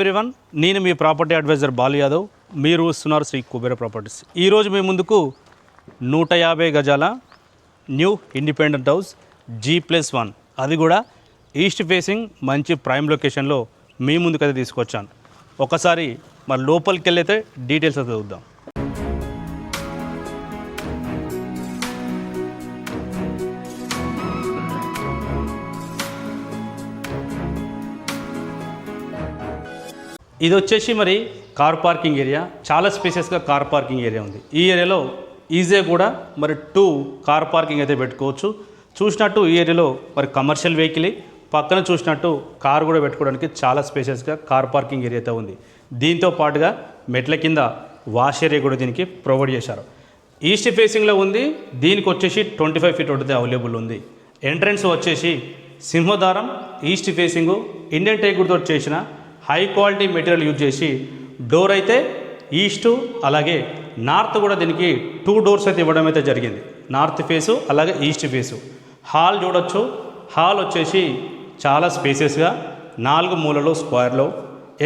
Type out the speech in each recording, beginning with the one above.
Everyone, నేను మీ property advisor Balu Yadav. మీరు చూస్తున్నారు శ్రీ కుబేర ప్రాపర్టీస్. ఈరోజు మీ ముందుకు 150 గజాల న్యూ ఇండిపెండెంట్ హౌస్ G+1, అది కూడా ఈస్ట్ ఫేసింగ్ మంచి ప్రైమ్ లొకేషన్లో మీ ముందుకైతే తీసుకొచ్చాను. ఒకసారి మరి లోపలికి వెళ్ళైతే డీటెయిల్స్ అయితే చూద్దాం. ఇది వచ్చేసి మరి కార్ పార్కింగ్ ఏరియా, చాలా స్పేసెస్గా కార్ పార్కింగ్ ఏరియా ఉంది. ఈ ఏరియాలో ఈజీగా కూడా మరి 2 కార్ పార్కింగ్ అయితే పెట్టుకోవచ్చు. చూసినట్టు ఈ ఏరియాలో మరి కమర్షియల్ వెహికల్, పక్కన చూసినట్టు కార్ కూడా పెట్టుకోవడానికి చాలా స్పేసెస్గా కార్ పార్కింగ్ ఏరియా అయితే ఉంది. దీంతో పాటుగా మెట్ల కింద వాష్ ఏరియా కూడా దీనికి ప్రొవైడ్ చేశారు. ఈస్ట్ ఫేసింగ్లో ఉంది. దీనికి వచ్చేసి 25 ఫీట్ అయితే అవైలబుల్ ఉంది. ఎంట్రన్స్ వచ్చేసి సింహద్వారం, ఈస్ట్ ఫేసింగు, ఇండియన్ టేకుడ్తో చేసిన హై క్వాలిటీ మెటీరియల్ యూజ్ చేసి డోర్ అయితే ఈస్ట్ అలాగే నార్త్ కూడా దీనికి 2 డోర్స్ అయితే ఇవ్వడం అయితే జరిగింది. నార్త్ ఫేసు అలాగే ఈస్ట్ ఫేసు. హాల్ చూడొచ్చు. హాల్ వచ్చేసి చాలా స్పేసెస్గా 4 మూలలో స్క్వేర్లో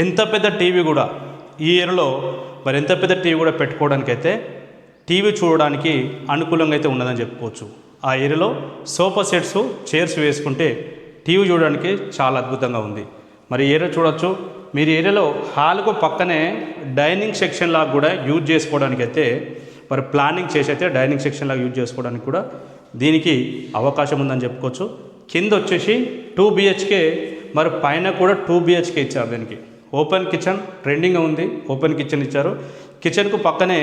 ఎంత పెద్ద టీవీ కూడా ఈ ఏరియాలో మరి ఎంత పెద్ద టీవీ కూడా పెట్టుకోవడానికైతే టీవీ చూడడానికి అనుకూలంగా అయితే ఉన్నదని చెప్పుకోవచ్చు. ఆ ఏరియాలో సోఫా సెట్స్, చైర్స్ వేసుకుంటే టీవీ చూడడానికి చాలా అద్భుతంగా ఉంది. మరి ఏరియా చూడొచ్చు. మీరు ఏరియాలో హాల్కు పక్కనే డైనింగ్ సెక్షన్ లాగా కూడా యూజ్ చేసుకోవడానికి అయితే మరి ప్లానింగ్ చేసి అయితే డైనింగ్ సెక్షన్ లాగా యూజ్ చేసుకోవడానికి కూడా దీనికి అవకాశం ఉందని చెప్పుకోవచ్చు. కింద వచ్చేసి 2 BHK, మరి పైన కూడా 2 BHK ఇచ్చారు. దీనికి ఓపెన్ కిచెన్ ట్రెండింగ్గా ఉంది. ఓపెన్ కిచెన్ ఇచ్చారు. కిచెన్కు పక్కనే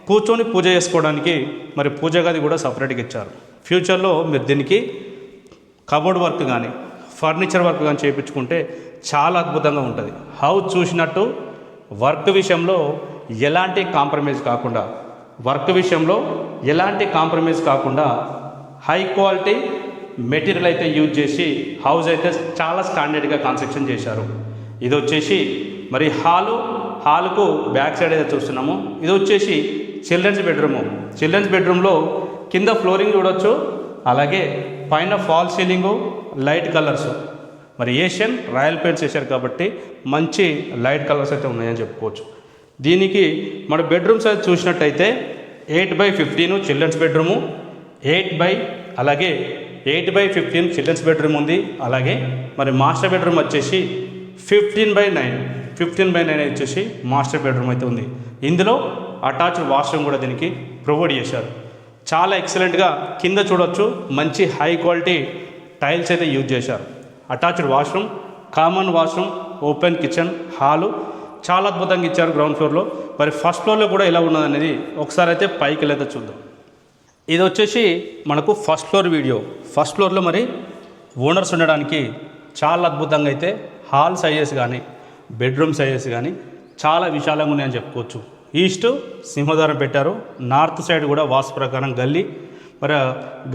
కూర్చొని పూజ చేసుకోవడానికి మరి పూజ గది కూడా సపరేట్గా ఇచ్చారు. ఫ్యూచర్లో మీరు దీనికి కబోర్డ్ వర్క్ కానీ ఫర్నిచర్ వర్క్ కానీ చేయించుకుంటే చాలా అద్భుతంగా ఉంటుంది. హౌస్ చూసినట్టు వర్క్ విషయంలో ఎలాంటి కాంప్రమైజ్ కాకుండా హై క్వాలిటీ మెటీరియల్ అయితే యూజ్ చేసి హౌస్ అయితే చాలా స్టాండర్డ్గా కన్స్ట్రక్షన్ చేశారు. ఇది వచ్చేసి మరి హాలుకు బ్యాక్ సైడ్ అయితే చూస్తున్నాము. ఇది వచ్చేసి చిల్డ్రన్స్ బెడ్రూమ్లో కింద ఫ్లోరింగ్ చూడొచ్చు. అలాగే పైన ఫాల్ సీలింగు, లైట్ కలర్స్, మరి ఏషియన్ రాయల్ పెయింట్స్ వేశారు కాబట్టి మంచి లైట్ కలర్స్ అయితే ఉన్నాయని చెప్పుకోవచ్చు. దీనికి మన బెడ్రూమ్ సైజ్ చూసినట్టయితే 8x15 children's bedroom, 8x15 children's bedroom ఉంది. అలాగే మరి మాస్టర్ బెడ్రూమ్ వచ్చేసి 15x9 వచ్చేసి మాస్టర్ బెడ్రూమ్ అయితే ఉంది. ఇందులో అటాచ్డ్ వాష్రూమ్ కూడా దీనికి ప్రొవైడ్ చేశారు. చాలా ఎక్సలెంట్గా కింద చూడొచ్చు. మంచి హై క్వాలిటీ టైల్స్ అయితే యూజ్ చేశారు. Attached washroom, common washroom, open kitchen, hall చాలా అద్భుతంగా ఇచ్చారు గ్రౌండ్ ఫ్లోర్లో. మరి ఫస్ట్ ఫ్లోర్లో కూడా ఎలా ఉన్నదనేది ఒకసారి అయితే పైకి వెళ్ళైతే చూద్దాం. ఇది వచ్చేసి మనకు ఫస్ట్ ఫ్లోర్ వీడియో. ఫస్ట్ ఫ్లోర్లో మరి ఓనర్స్ ఉండడానికి చాలా అద్భుతంగా అయితే హాల్ సైజెస్ కానీ బెడ్రూమ్ సైజెస్ కానీ చాలా విశాలంగా ఉన్నాయని చెప్పుకోవచ్చు. ఈస్ట్ సింహద్వారం పెట్టారు. నార్త్ సైడ్ కూడా వాస్తు ప్రకారం గల్లీ, మరి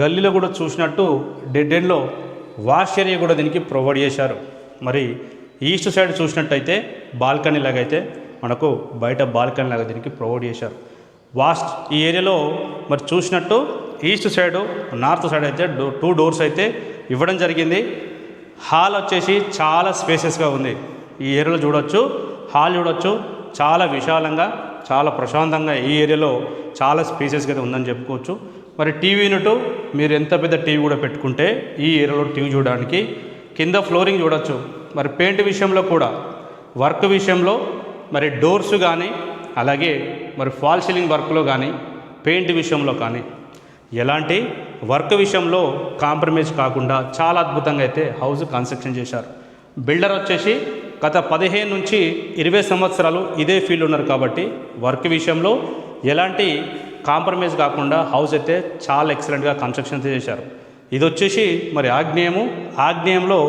గల్లీలో కూడా చూసినట్టు డెడ్ ఎండ్లో వాష్ ఏరియా కూడా దీనికి ప్రొవైడ్ చేశారు. మరి ఈస్ట్ సైడ్ చూసినట్టయితే బాల్కనీ లాగా అయితే మనకు బయట బాల్కనీ లాగా దీనికి ప్రొవైడ్ చేశారు. ఈ ఏరియాలో మరి చూసినట్టు ఈస్ట్ సైడు నార్త్ సైడ్ అయితే 2 డోర్స్ అయితే ఇవ్వడం జరిగింది. హాల్ వచ్చేసి చాలా స్పేసెస్గా ఉంది. ఈ ఏరియాలో చూడొచ్చు. హాల్ చూడొచ్చు. చాలా విశాలంగా చాలా ప్రశాంతంగా ఈ ఏరియాలో చాలా స్పేసెస్గా అయితే ఉందని చెప్పుకోవచ్చు. మరి టీవీ యూనిట్ మీరు ఎంత పెద్ద టీవీ కూడా పెట్టుకుంటే ఈ ఏరియాలో టీవీ చూడడానికి కింద ఫ్లోరింగ్ చూడొచ్చు. మరి పెయింట్ విషయంలో కూడా వర్క్ విషయంలో మరి డోర్స్ కానీ అలాగే మరి ఫాల్ సీలింగ్ వర్క్లో కానీ పెయింట్ విషయంలో కానీ ఎలాంటి వర్క్ విషయంలో కాంప్రమైజ్ కాకుండా చాలా అద్భుతంగా అయితే హౌస్ కన్స్ట్రక్షన్ చేశారు. బిల్డర్ వచ్చేసి గత 15 నుంచి 20 సంవత్సరాలు ఇదే ఫీల్డ్ ఉన్నారు కాబట్టి వర్క్ విషయంలో ఎలాంటి కాంప్రమైజ్ కాకుండా హౌస్ అయితే చాలా ఎక్సలెంట్గా కన్స్ట్రక్షన్ చేశారు. ఇది వచ్చేసి మరి ఆగ్నేయంలో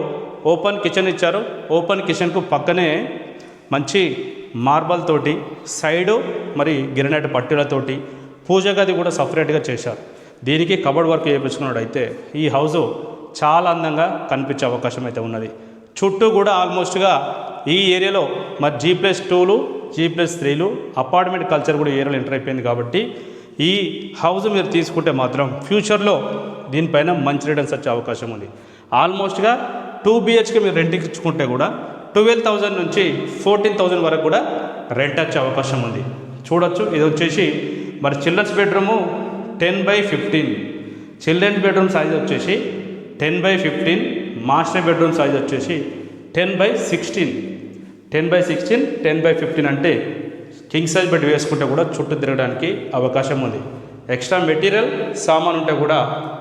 ఓపెన్ కిచెన్ ఇచ్చారు. ఓపెన్ కిచెన్కు పక్కనే మంచి మార్బల్ తోటి సైడు మరి గిరినెట్ పట్టులతోటి పూజ గది కూడా సపరేట్గా చేశారు. దీనికి కబోర్డ్ వర్క్ చేయించుకున్నట్టయితే ఈ హౌస్ చాలా అందంగా కనిపించే అవకాశం అయితే ఉన్నది. చుట్టూ కూడా ఆల్మోస్ట్గా ఈ ఏరియాలో మరి G+2లు G+3లు అపార్ట్మెంట్ కల్చర్ కూడా ఏరియాలో ఎంటర్ అయిపోయింది కాబట్టి ఈ హౌస్ మీరు తీసుకుంటే మాత్రం ఫ్యూచర్లో దీనిపైన మంచి రిటర్న్స్ వచ్చే అవకాశం ఉంది. ఆల్మోస్ట్గా 2 BHK మీరు రెంట్కి ఇచ్చుకుంటే కూడా 12,000 నుంచి 14,000 వరకు కూడా రెంట్ వచ్చే అవకాశం ఉంది. చూడొచ్చు, ఇది వచ్చేసి మరి children's bedroom 10/15, children's bedroom size వచ్చేసి 10/15, మాస్టర్ బెడ్రూమ్ సైజ్ వచ్చేసి 10/16, 10/16, 10/15 అంటే కింగ్ సైజ్ బెడ్ వేసుకుంటే కూడా చుట్టూ తిరగడానికి అవకాశం ఉంది. ఎక్స్ట్రా మెటీరియల్ సామాన్ ఉంటే కూడా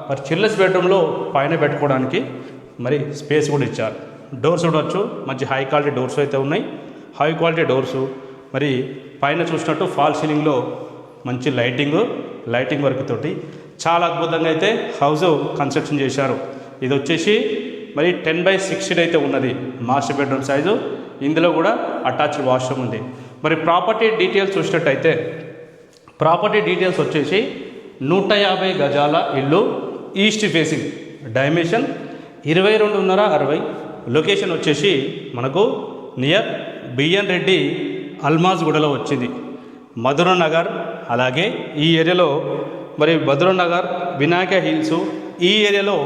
మరి చిల్డ్రన్స్ బెడ్రూమ్లో పైన పెట్టుకోవడానికి మరి స్పేస్ కూడా ఇచ్చారు. డోర్స్ చూడవచ్చు, మంచి హై క్వాలిటీ డోర్స్ అయితే ఉన్నాయి. హై క్వాలిటీ డోర్సు మరి పైన చూసినట్టు ఫాల్ సీలింగ్లో మంచి లైటింగ్ వర్క్ తోటి చాలా అద్భుతంగా అయితే హౌస్ కన్స్ట్రక్షన్ చేశారు. ఇది వచ్చేసి మరి 10/16 అయితే ఉన్నది మాస్టర్ బెడ్రూమ్ సైజు. ఇందులో కూడా అటాచ్డ్ వాష్రూమ్ ఉంది. మరి ప్రాపర్టీ డీటెయిల్స్ చూసినట్టయితే ప్రాపర్టీ డీటెయిల్స్ వచ్చేసి 150 గజాల ఇల్లు, ఈస్ట్ ఫేసింగ్, డైమెన్షన్ 22.5/60. లొకేషన్ వచ్చేసి మనకు నియర్ బిఎన్ రెడ్డి అల్మాజ్ గూడలో వచ్చింది. మధుర నగర్, అలాగే ఈ ఏరియాలో మరి మధుర నగర్, వినాయక హిల్స్, ఈ ఏరియాలో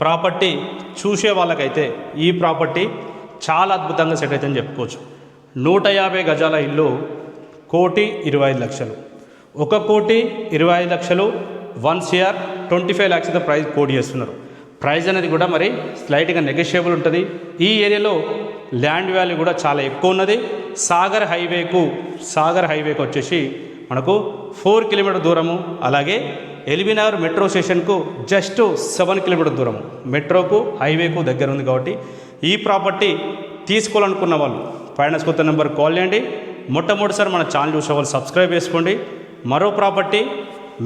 ప్రాపర్టీ చూసే వాళ్ళకైతే ఈ ప్రాపర్టీ చాలా అద్భుతంగా సెట్ అవుతుందని చెప్పుకోవచ్చు. 150 గజాల ఇల్లు 1,25,00,000, 1,25,00,000, 1,25 lakhs అయితే ప్రైస్ కోట్ చేస్తున్నారు. ప్రైస్ అనేది కూడా మరి స్లైట్గా నెగోషియబుల్ ఉంటుంది. ఈ ఏరియాలో ల్యాండ్ వాల్యూ కూడా చాలా ఎక్కువ ఉన్నది. సాగర్ హైవేకు వచ్చేసి మనకు 4 కిలోమీటర్ దూరము, అలాగే ఎల్బీ నగర్ మెట్రో స్టేషన్కు జస్ట్ 7 కిలోమీటర్ దూరము. మెట్రోకు హైవేకు దగ్గర ఉంది కాబట్టి ఈ ప్రాపర్టీ తీసుకోవాలనుకున్న వాళ్ళు ఫైనాన్స్ కొత్త నెంబర్ కాల్ చేయండి. మొట్టమొదటిసారి మన ఛానల్ చూసే వాళ్ళు సబ్స్క్రైబ్ చేసుకోండి. మరో ప్రాపర్టీ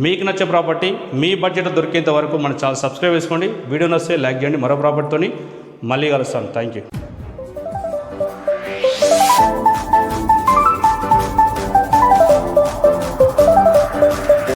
మీకు నచ్చే ప్రాపర్టీ మీ బడ్జెట్ దొరికేంత వరకు మన ఛానల్ సబ్స్క్రైబ్ చేసుకోండి. వీడియో నచ్చితే లైక్ చేయండి. మరో ప్రాపర్టీతోని మళ్ళీ కలుస్తాను. Thank you.